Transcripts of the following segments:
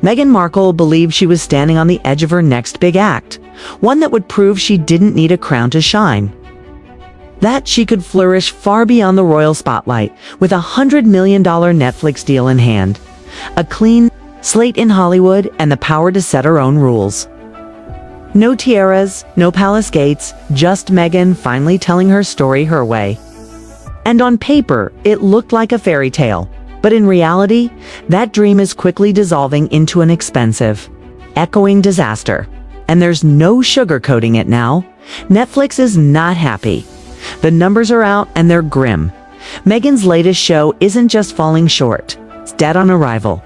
Meghan Markle believed she was standing on the edge of her next big act, one that would prove she didn't need a crown to shine. That she could flourish far beyond the royal spotlight with a $100 million Netflix deal in hand, a clean slate in Hollywood, and the power to set her own rules. No tiaras, no palace gates, just Meghan finally telling her story her way. And on paper, it looked like a fairy tale. But in reality, that dream is quickly dissolving into an expensive, echoing disaster. And there's no sugarcoating it now. Netflix is not happy. The numbers are out and they're grim. Meghan's latest show isn't just falling short. It's dead on arrival.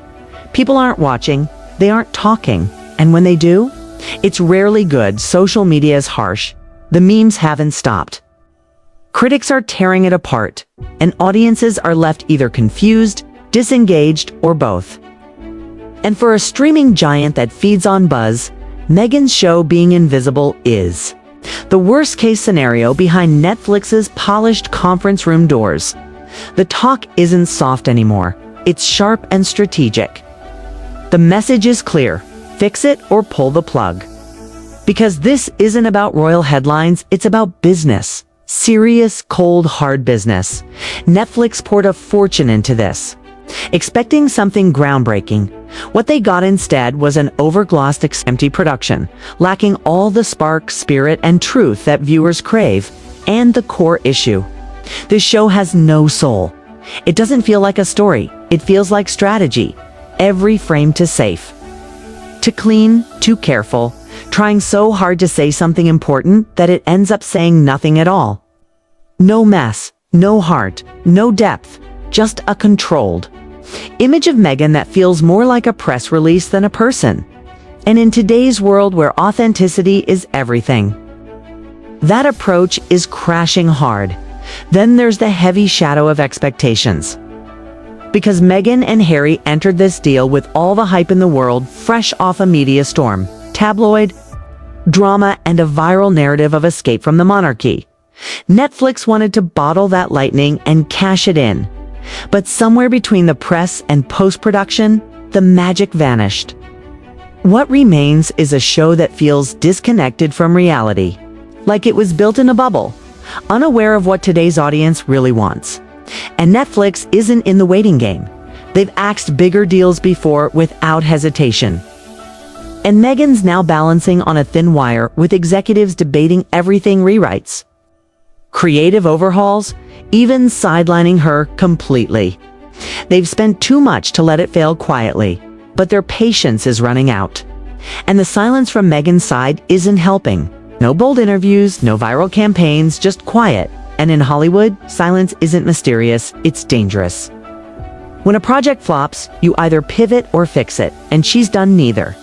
People aren't watching, they aren't talking. And when they do, it's rarely good. Social media is harsh. The memes haven't stopped. Critics are tearing it apart, and audiences are left either confused, disengaged, or both. And for a streaming giant that feeds on buzz, Meghan's show being invisible is the worst-case scenario behind Netflix's polished conference room doors. The talk isn't soft anymore. It's sharp and strategic. The message is clear. Fix it or pull the plug. Because this isn't about royal headlines, it's about business. Serious, cold, hard business. Netflix poured a fortune into this, expecting something groundbreaking. What they got instead was an overglossed, empty production, lacking all the spark, spirit, and truth that viewers crave, and the core issue. This show has no soul. It doesn't feel like a story. It feels like strategy. Every frame too safe, too clean, too careful, trying so hard to say something important that it ends up saying nothing at all. No mess, no heart, no depth, just a controlled image of Meghan that feels more like a press release than a person. And in today's world where authenticity is everything, that approach is crashing hard. Then there's the heavy shadow of expectations. Because Meghan and Harry entered this deal with all the hype in the world, fresh off a media storm, tabloid, drama, and a viral narrative of escape from the monarchy. Netflix wanted to bottle that lightning and cash it in. But somewhere between the press and post-production, the magic vanished. What remains is a show that feels disconnected from reality, like it was built in a bubble, unaware of what today's audience really wants. And Netflix isn't in the waiting game. They've axed bigger deals before without hesitation. And Meghan's now balancing on a thin wire with executives debating everything rewrites, creative overhauls, even sidelining her completely. They've spent too much to let it fail quietly, but their patience is running out. And the silence from Meghan's side isn't helping. No bold interviews, no viral campaigns, just quiet. And in Hollywood, silence isn't mysterious, it's dangerous. When a project flops, you either pivot or fix it, and she's done neither.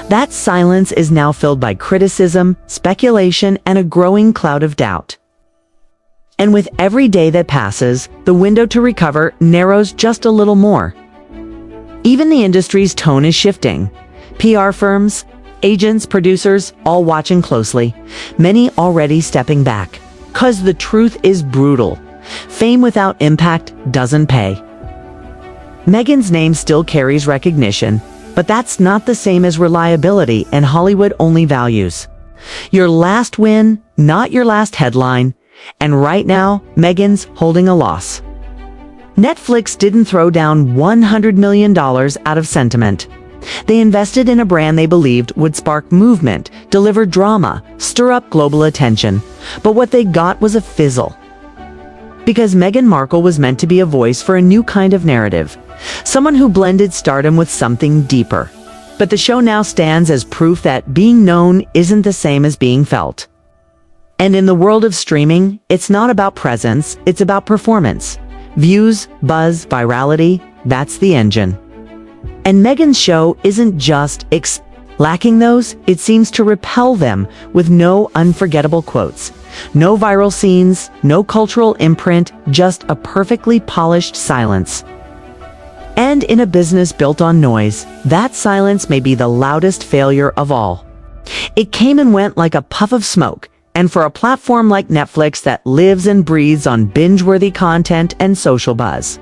That silence is now filled by criticism, speculation, and a growing cloud of doubt. And with every day that passes, the window to recover narrows just a little more. Even the industry's tone is shifting. PR firms, agents, producers, all watching closely, many already stepping back. 'Cause the truth is brutal. Fame without impact doesn't pay. Meghan's name still carries recognition, but that's not the same as reliability and Hollywood-only values. Your last win, not your last headline. And right now, Meghan's holding a loss. Netflix didn't throw down $100 million out of sentiment. They invested in a brand they believed would spark movement, deliver drama, stir up global attention. But what they got was a fizzle. Because Meghan Markle was meant to be a voice for a new kind of narrative, someone who blended stardom with something deeper. But the show now stands as proof that being known isn't the same as being felt. And in the world of streaming, it's not about presence, it's about performance. Views, buzz, virality, that's the engine. And Meghan's show isn't just lacking those, it seems to repel them with no unforgettable quotes. No viral scenes, no cultural imprint, just a perfectly polished silence. And in a business built on noise, that silence may be the loudest failure of all. It came and went like a puff of smoke. And for a platform like Netflix that lives and breathes on binge-worthy content and social buzz,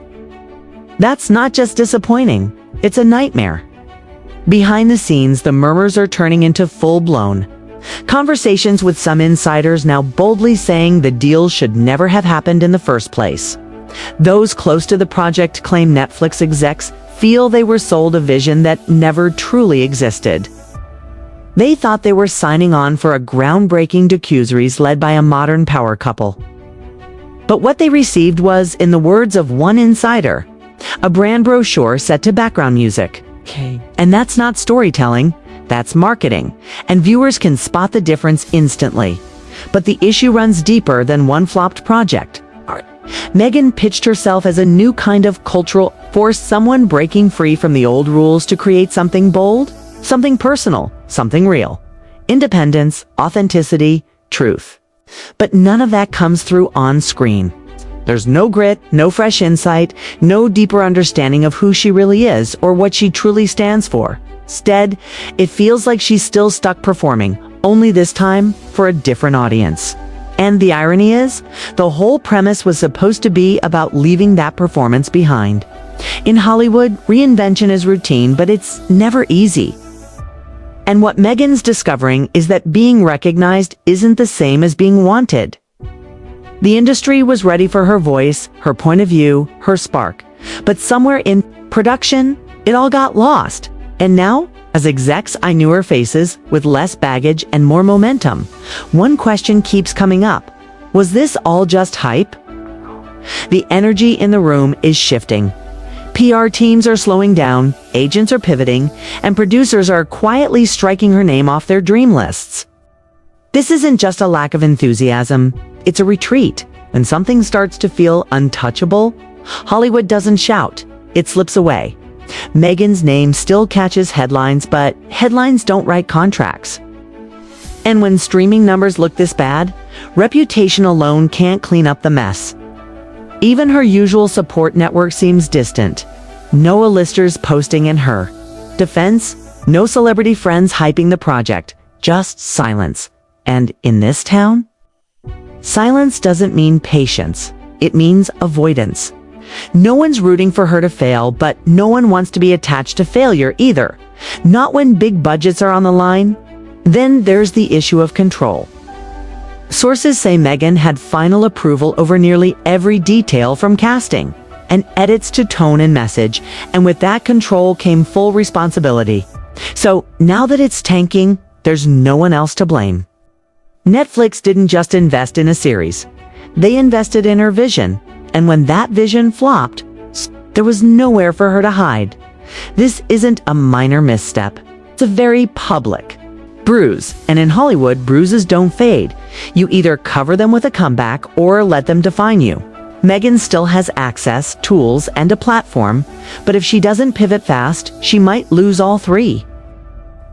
that's not just disappointing, it's a nightmare. Behind the scenes, the murmurs are turning into full-blown conversations, with some insiders now boldly saying the deal should never have happened in the first place. Those close to the project claim Netflix execs feel they were sold a vision that never truly existed. They thought they were signing on for a groundbreaking docuseries led by a modern power couple. But what they received was, in the words of one insider, a brand brochure set to background music. And that's not storytelling, that's marketing, and viewers can spot the difference instantly. But the issue runs deeper than one flopped project. Meghan pitched herself as a new kind of cultural force, someone breaking free from the old rules to create something bold, something personal, something real. Independence, authenticity, truth. But none of that comes through on screen. There's no grit, no fresh insight, no deeper understanding of who she really is or what she truly stands for. Instead, it feels like she's still stuck performing, only this time for a different audience. And the irony is, the whole premise was supposed to be about leaving that performance behind. In Hollywood, reinvention is routine, but it's never easy. And what Meghan's discovering is that being recognized isn't the same as being wanted. The industry was ready for her voice, her point of view, her spark. But somewhere in production, it all got lost. And now, as execs eye newer faces with less baggage and more momentum, one question keeps coming up. Was this all just hype? The energy in the room is shifting. PR teams are slowing down, agents are pivoting, and producers are quietly striking her name off their dream lists. This isn't just a lack of enthusiasm, it's a retreat. When something starts to feel untouchable, Hollywood doesn't shout, it slips away. Meghan's name still catches headlines, but headlines don't write contracts. And when streaming numbers look this bad, reputation alone can't clean up the mess. Even her usual support network seems distant. No A-listers posting in her defense, no celebrity friends hyping the project, just silence. And in this town, silence doesn't mean patience, it means avoidance. No one's rooting for her to fail, but no one wants to be attached to failure either. Not when big budgets are on the line. Then there's the issue of control. Sources say Meghan had final approval over nearly every detail, from casting and edits to tone and message, and with that control came full responsibility. So now that it's tanking, there's no one else to blame. Netflix didn't just invest in a series. They invested in her vision. And when that vision flopped, there was nowhere for her to hide. This isn't a minor misstep. It's a very public bruise. And in Hollywood, bruises don't fade. You either cover them with a comeback or let them define you. Meghan still has access, tools, and a platform, but if she doesn't pivot fast, she might lose all three.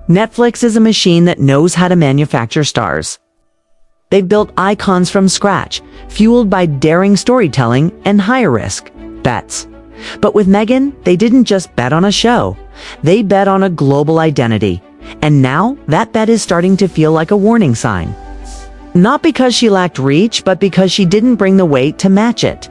Netflix is a machine that knows how to manufacture stars. They've built icons from scratch, fueled by daring storytelling and high-risk bets. But with Meghan, they didn't just bet on a show. They bet on a global identity. And now, that bet is starting to feel like a warning sign. Not because she lacked reach, but because she didn't bring the weight to match it.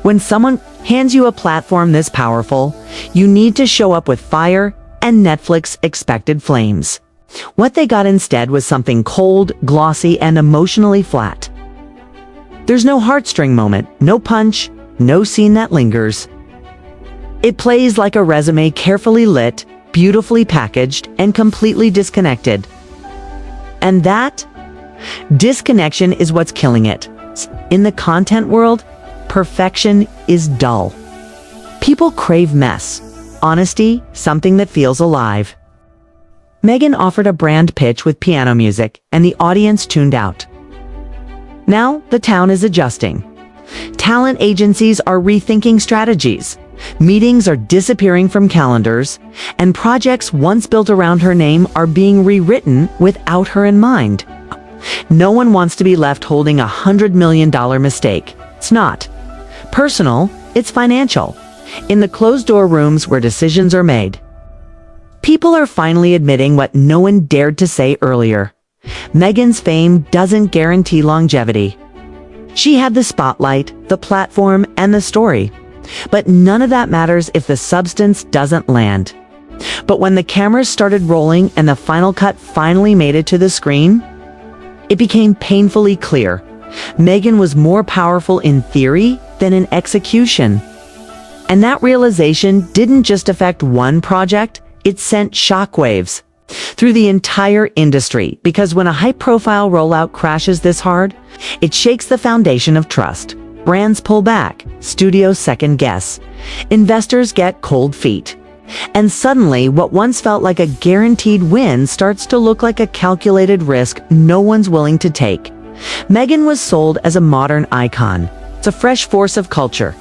When someone hands you a platform this powerful, you need to show up with fire, and Netflix expected flames. What they got instead was something cold, glossy, and emotionally flat. There's no heartstring moment, no punch, no scene that lingers. It plays like a resume, carefully lit, beautifully packaged, and completely disconnected. And that disconnection is what's killing it. In the content world, perfection is dull. People crave mess, honesty, something that feels alive. Meghan offered a brand pitch with piano music, and the audience tuned out. Now, the town is adjusting. Talent agencies are rethinking strategies. Meetings are disappearing from calendars, and projects once built around her name are being rewritten without her in mind. No one wants to be left holding $100 million mistake. It's not personal, it's financial. In the closed-door rooms where decisions are made, people are finally admitting what no one dared to say earlier. Meghan's fame doesn't guarantee longevity. She had the spotlight, the platform, and the story. But none of that matters if the substance doesn't land. But when the cameras started rolling and the final cut finally made it to the screen, it became painfully clear. Meghan was more powerful in theory than in execution. And that realization didn't just affect one project, it sent shockwaves through the entire industry, because when a high-profile rollout crashes this hard, it shakes the foundation of trust. Brands pull back, studios second-guess, investors get cold feet. And suddenly, what once felt like a guaranteed win starts to look like a calculated risk no one's willing to take. Meghan was sold as a modern icon. It's a fresh force of culture.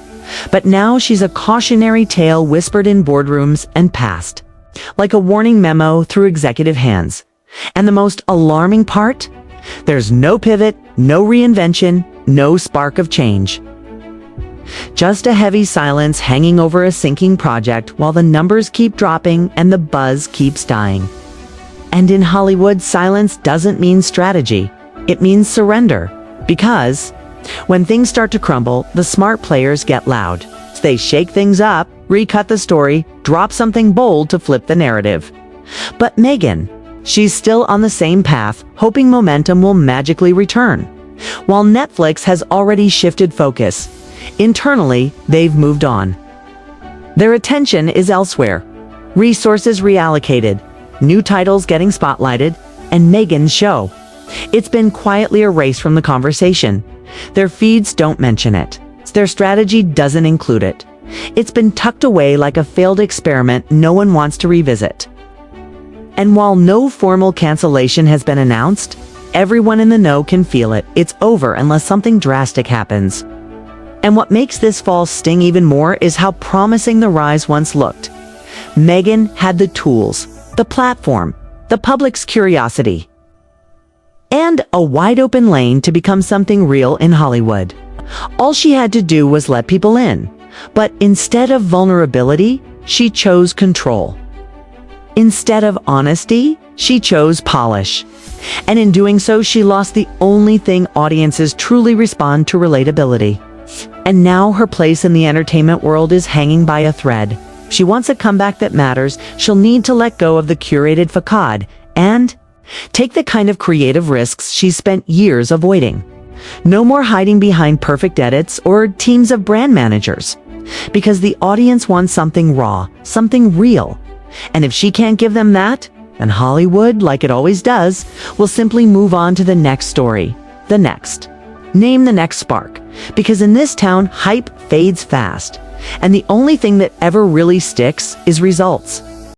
But now she's a cautionary tale whispered in boardrooms and passed, like a warning memo through executive hands. And the most alarming part? There's no pivot, no reinvention, no spark of change. Just a heavy silence hanging over a sinking project while the numbers keep dropping and the buzz keeps dying. And in Hollywood, silence doesn't mean strategy. It means surrender. Because when things start to crumble, the smart players get loud. They shake things up, recut the story, drop something bold to flip the narrative. But Meghan, she's still on the same path, hoping momentum will magically return. While Netflix has already shifted focus, internally, they've moved on. Their attention is elsewhere. Resources reallocated, new titles getting spotlighted, and Meghan's show. It's been quietly erased from the conversation. Their feeds don't mention it. Their strategy doesn't include it. It's been tucked away like a failed experiment no one wants to revisit. And while no formal cancellation has been announced, everyone in the know can feel it. It's over unless something drastic happens. And what makes this fall sting even more is how promising the rise once looked. Meghan had the tools, the platform, the public's curiosity, and a wide-open lane to become something real in Hollywood. All she had to do was let people in. But instead of vulnerability, she chose control. Instead of honesty, she chose polish. And in doing so, she lost the only thing audiences truly respond to: relatability. And now her place in the entertainment world is hanging by a thread. If she wants a comeback that matters, she'll need to let go of the curated facade and take the kind of creative risks she's spent years avoiding. No more hiding behind perfect edits or teams of brand managers. Because the audience wants something raw, something real. And if she can't give them that, then Hollywood, like it always does, will simply move on to the next story. The next. Name the next spark. Because in this town, hype fades fast. And the only thing that ever really sticks is results.